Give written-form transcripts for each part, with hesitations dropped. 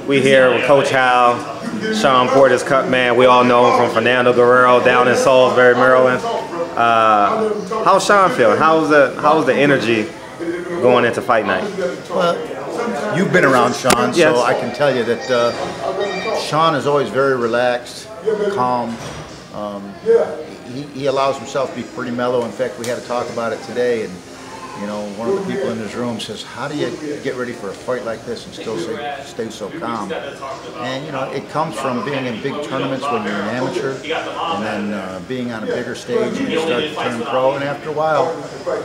We here with Coach Hal, Shawn Porter Cut, man. We all know him from Fernando Guerrero down in Salisbury, Maryland. How's Shawn feeling? How's the energy going into fight night? Well, you've been around Shawn, yes. So I can tell you that Shawn is always very relaxed, calm. He allows himself to be pretty mellow. In fact, we had to talk about it today, and you know, one of the people in his room says, "How do you get ready for a fight like this and still stay so calm?" And you know, it comes from being in big tournaments when you're an amateur, and then being on a bigger stage and you start to turn pro. And after a while,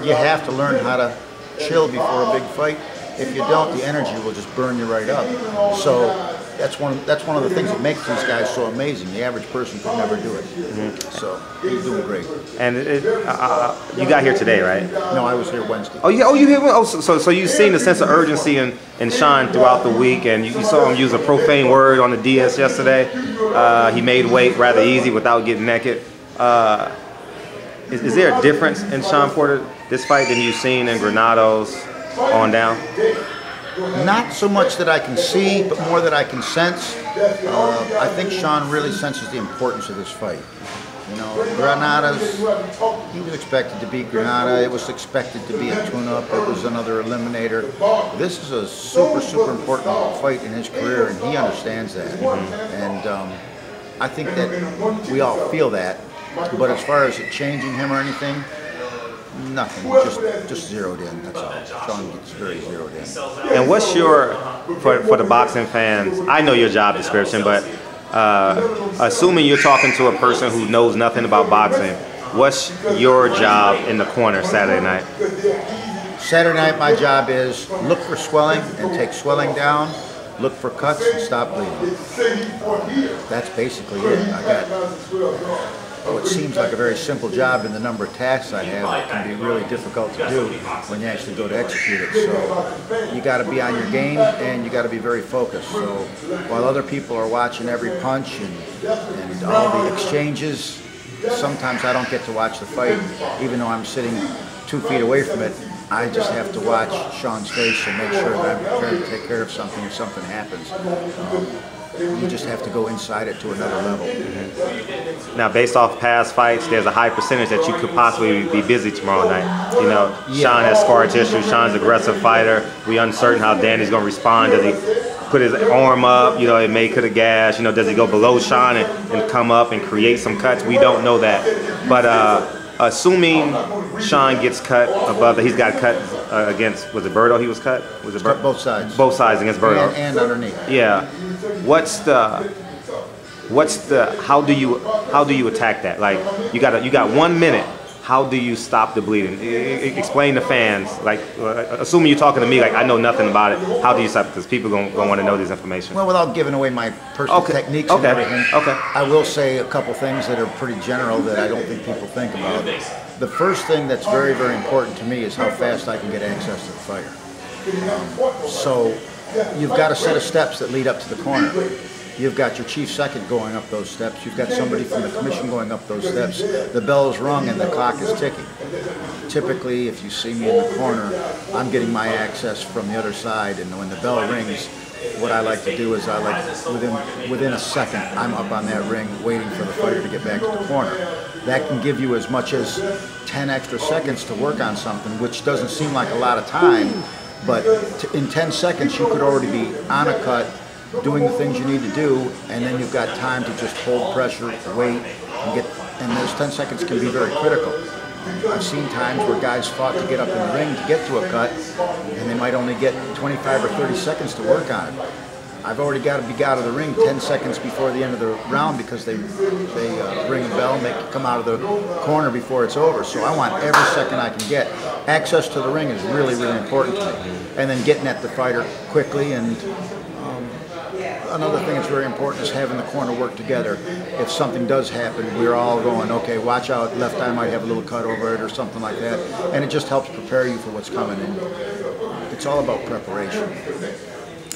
you have to learn how to chill before a big fight. If you don't, the energy will just burn you right up. So that's one of the things that makes these guys so amazing. The average person could never do it. So he's doing great. And you got here today, right? No, I was here Wednesday. Oh, yeah. Oh, you here? Oh, so you've seen the sense of urgency in Shawn throughout the week, and you saw him use a profane word on the DS yesterday. He made weight rather easy without getting naked. Is there a difference in Shawn Porter this fight than you've seen in Granados on down? Not so much that I can see, but more that I can sense. I think Shawn really senses the importance of this fight. You know, Granadas, he was expected to beat Granada. It was expected to be a tune-up. It was another eliminator. This is a super important fight in his career, and he understands that. And I think that we all feel that. But as far as it changing him or anything, nothing, just zeroed in, that's all. Shawn gets very zeroed in. And what's your, for the boxing fans, I know your job description, but assuming you're talking to a person who knows nothing about boxing, what's your job in the corner Saturday night? Saturday night, my job is look for swelling and take swelling down, look for cuts and stop bleeding. That's basically it. I got what seems like a very simple job, and the number of tasks I have, it can be really difficult to do when you actually go to execute it. So you got to be on your game, and you got to be very focused. So while other people are watching every punch and all the exchanges, sometimes I don't get to watch the fight, even though I'm sitting 2 feet away from it. I just have to watch Shawn's face and make sure that I'm prepared to take care of something if something happens. You just have to go inside it to another level. Now, based off past fights, there's a high percentage that you could possibly be busy tomorrow night. You know, Shawn has scar tissue. Shawn's an aggressive fighter. We're uncertain how Danny's going to respond. Does he put his arm up? You know, it may could have gashed. You know, does he go below Shawn and come up and create some cuts? We don't know that. But assuming Shawn gets cut above the, he's got cut against, was it Berto he was cut? Was it both sides? Both sides against Berto. And underneath. Yeah. What's the how do you attack that? Like you got 1 minute. How do you stop the bleeding? Explain to fans. Like assuming you're talking to me, like I know nothing about it. How do you stop? Because people gonna want to know this information. Well, without giving away my personal techniques and everything, I will say a couple things that are pretty general that I don't think people think about. The first thing that's very important to me is how fast I can get access to the fighter. So you've got a set of steps that lead up to the corner. You've got your chief second going up those steps. You've got somebody from the commission going up those steps. The bell is rung and the clock is ticking. Typically, if you see me in the corner, I'm getting my access from the other side, and when the bell rings, what I like to do is I like within a second, I'm up on that ring waiting for the fighter to get back to the corner. That can give you as much as 10 extra seconds to work on something, which doesn't seem like a lot of time, but in 10 seconds you could already be on a cut, doing the things you need to do, and then you've got time to just hold pressure, wait, and those 10 seconds can be very critical. I've seen times where guys fought to get up in the ring to get to a cut, and they might only get 25 or 30 seconds to work on it. I've already got to be out of the ring 10 seconds before the end of the round because they ring a bell and they come out of the corner before it's over. So I want every second I can get. Access to the ring is really important to me. And then getting at the fighter quickly, and another thing that's very important is having the corner work together. If something does happen, we're all going, okay, watch out, left eye might have a little cut over it or something like that. And it just helps prepare you for what's coming in. It's all about preparation.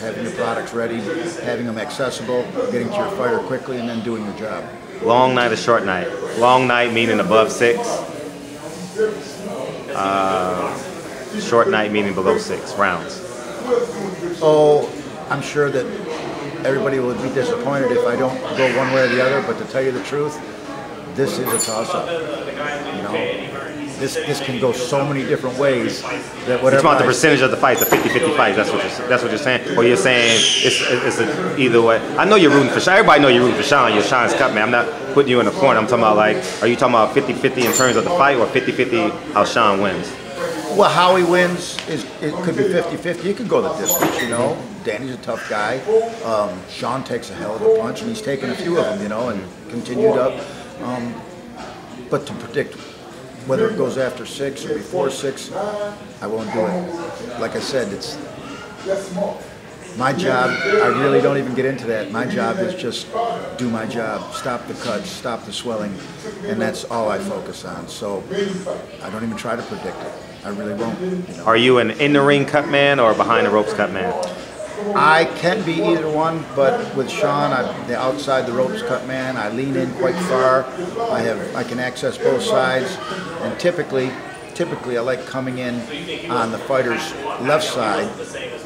Having your products ready, having them accessible, getting to your fighter quickly, and then doing your job. Long night or short night? Long night meaning above 6. Short night meaning below 6 rounds. Oh, I'm sure that everybody would be disappointed if I don't go one way or the other, but to tell you the truth, this is a toss-up. You know, this can go so many different ways that whatever. It's about the percentage of the fights, the 50-50 fights. That's what you're saying. Or you're saying it's a either way. I know you're rooting for Shawn. Everybody know you're rooting for Shawn. You're Shawn's cut man. I'm not putting you in a corner. I'm talking about like, are you talking about 50-50 in terms of the fight, or 50-50 how Shawn wins? Well, how he wins it could be 50-50. He could go the distance, you know. Danny's a tough guy. Shawn takes a hell of a punch, and he's taken a few of them, you know, and continued up. But to predict whether it goes after 6 or before 6, I won't do it. Like I said, it's my job. I really don't even get into that. My job is just do my job, stop the cuts, stop the swelling, and that's all I focus on. So I don't even try to predict it. I really won't. You know? Are you an in-the-ring cut man or behind the ropes cut man? I can be either one, but with Shawn, I'm the outside the ropes cut man. I lean in quite far. I can access both sides, and typically I like coming in on the fighter's left side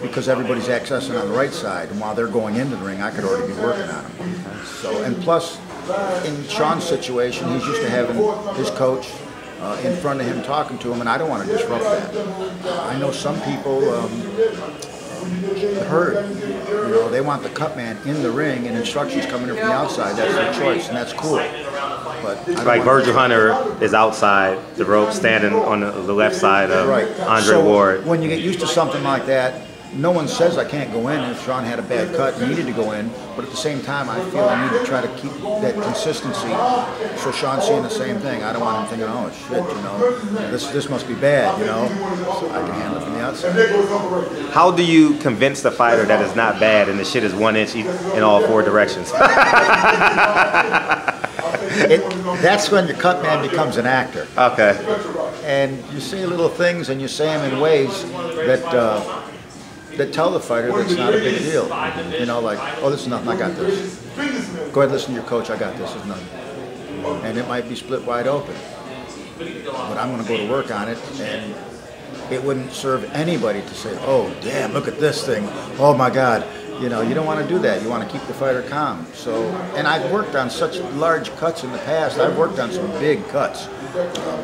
because everybody's accessing on the right side, and while they're going into the ring, I could already be working on them. So, and plus, in Shawn's situation, he's used to having his coach in front of him talking to him, and I don't want to disrupt that. I know some people hurt, you know, they want the cut man in the ring and instructions coming in from the outside. That's their choice, and that's cool. But like Virgil Hunter is outside the rope, standing on the left side of Andre Ward. When you get used to something like that, no one says I can't go in. If Shawn had a bad cut and needed to go in, but at the same time, I feel I need to try to keep that consistency. So Shawn's seeing the same thing. I don't want him thinking, oh shit, you know, this must be bad, you know. So I can handle it from the outside. How do you convince the fighter that it's not bad and the shit is 1 inch in all 4 directions? That's when your cut man becomes an actor. Okay. And you say little things and you say them in ways that tell the fighter that it's not a big deal. You know, like, oh, this is nothing, I got this. Go ahead, listen to your coach, I got this, it's nothing. And it might be split wide open. But I'm going to go to work on it, and it wouldn't serve anybody to say, oh, damn, look at this thing. Oh, my God. You know, you don't want to do that. You want to keep the fighter calm. So, and I've worked on such large cuts in the past. I've worked on some big cuts.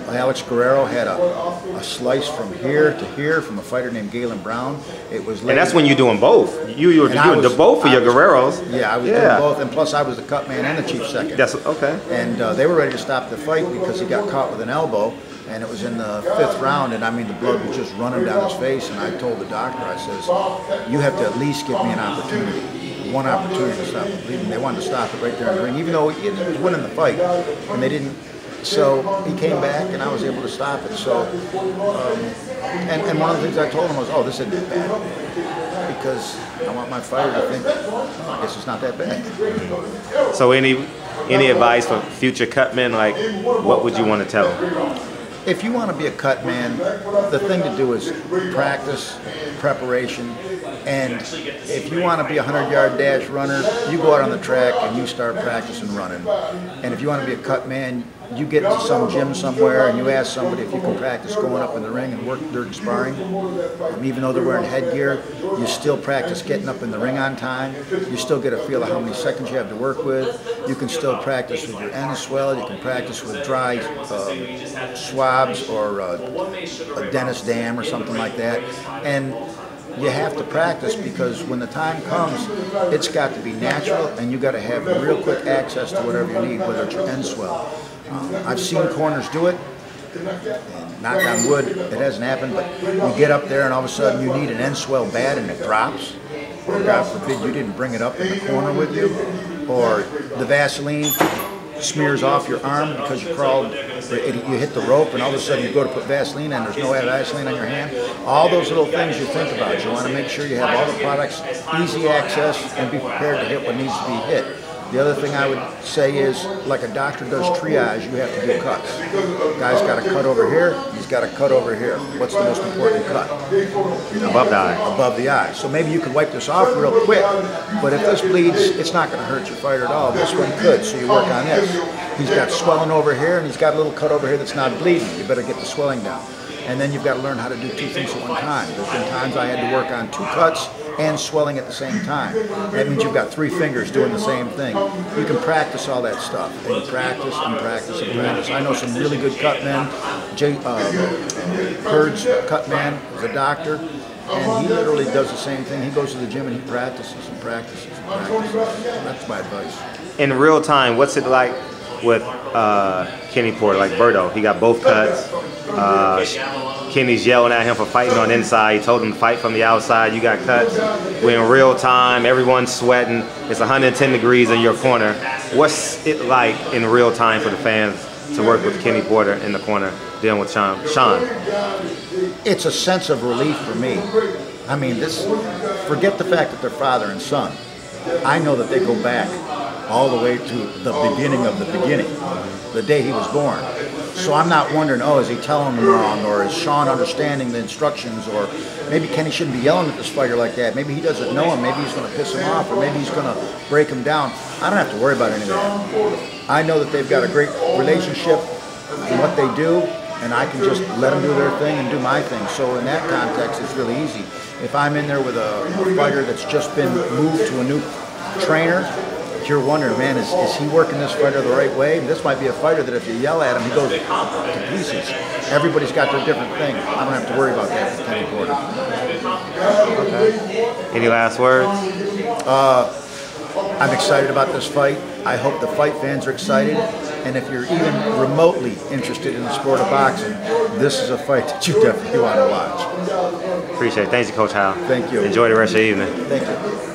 Alex Guerrero had a slice from here to here from a fighter named Galen Brown. It was, and that's when you're doing both. You were doing the both for your Guerreros. Yeah, I was doing both, and plus I was the cut man and the chief second. That's okay. And they were ready to stop the fight because he got caught with an elbow, and it was in the 5th round, and I mean the blood was just running down his face. And I told the doctor, I says, you have to at least give me an opportunity. One opportunity to stop the bleeding. They wanted to stop it right there in the ring, even though he was winning the fight, and they didn't. So he came back, and I was able to stop it. So, and one of the things I told him was, oh, this isn't that bad, because I want my fighter to think, oh, I guess it's not that bad. So any advice for future cut men? Like, what would you want to tell them? If you want to be a cut man, the thing to do is practice, preparation, and if you want to be a 100-yard dash runner, you go out on the track and you start practicing running. And if you want to be a cut man, you get to some gym somewhere and you ask somebody if you can practice going up in the ring and work during sparring. Even though they're wearing headgear, you still practice getting up in the ring on time. You still get a feel of how many seconds you have to work with. You can still practice with your end swell. You can practice with dry swabs or a dentist dam or something like that. And you have to practice because when the time comes, it's got to be natural, and you got to have real quick access to whatever you need, whether it's your end swell. I've seen corners do it, and knock on wood, it hasn't happened, but you get up there and all of a sudden you need an end swell bad and it drops, or God forbid you didn't bring it up in the corner with you, or the Vaseline smears off your arm because you crawled, you hit the rope and all of a sudden you go to put Vaseline and there's no Vaseline on your hand. All those little things you think about. You want to make sure you have all the products, easy access, and be prepared to hit what needs to be hit. The other thing I would say is, like a doctor does triage, you have to do cuts. Guy's got a cut over here, he's got a cut over here. What's the most important cut? Above the eye. Above the eye. So maybe you could wipe this off real quick, but if this bleeds, it's not going to hurt your fighter at all. This one could, so you work on this. He's got swelling over here, and he's got a little cut over here that's not bleeding. You better get the swelling down. And then you've got to learn how to do two things at one time. There's been times I had to work on 2 cuts and swelling at the same time. That means you've got 3 fingers doing the same thing. You can practice all that stuff. And you practice and practice and practice. I know some really good cut men. Perd's cut man is a doctor, and he literally does the same thing. He goes to the gym and he practices and practices and practices. That's my advice. In real time, what's it like with Kenny Porter, like Berto? He got both cuts. Kenny's yelling at him for fighting on the inside. He told him to fight from the outside. You got cuts. We're in real time. Everyone's sweating. It's 110 degrees in your corner. What's it like in real time for the fans to work with Kenny Porter in the corner dealing with Shawn? It's a sense of relief for me. I mean, forget the fact that they're father and son. I know that they go back all the way to the beginning of the beginning, the day he was born. So I'm not wondering, oh, is he telling them wrong, or is Shawn understanding the instructions, or maybe Kenny shouldn't be yelling at this fighter like that. Maybe he doesn't know him. Maybe he's going to piss him off, or maybe he's going to break him down. I don't have to worry about any of that. I know that they've got a great relationship in what they do, and I can just let them do their thing and do my thing. So in that context, it's really easy. If I'm in there with a fighter that's just been moved to a new trainer, you're wondering, man, is he working this fighter the right way? This might be a fighter that if you yell at him, he goes to pieces. Everybody's got their different thing. I don't have to worry about that with Kenny Porter. Okay. Any last words? I'm excited about this fight. I hope the fight fans are excited. And if you're even remotely interested in the sport of boxing, this is a fight that you definitely want to watch. Appreciate it. Thank you, Coach Howell. Thank you. Enjoy the rest of the evening. Thank you.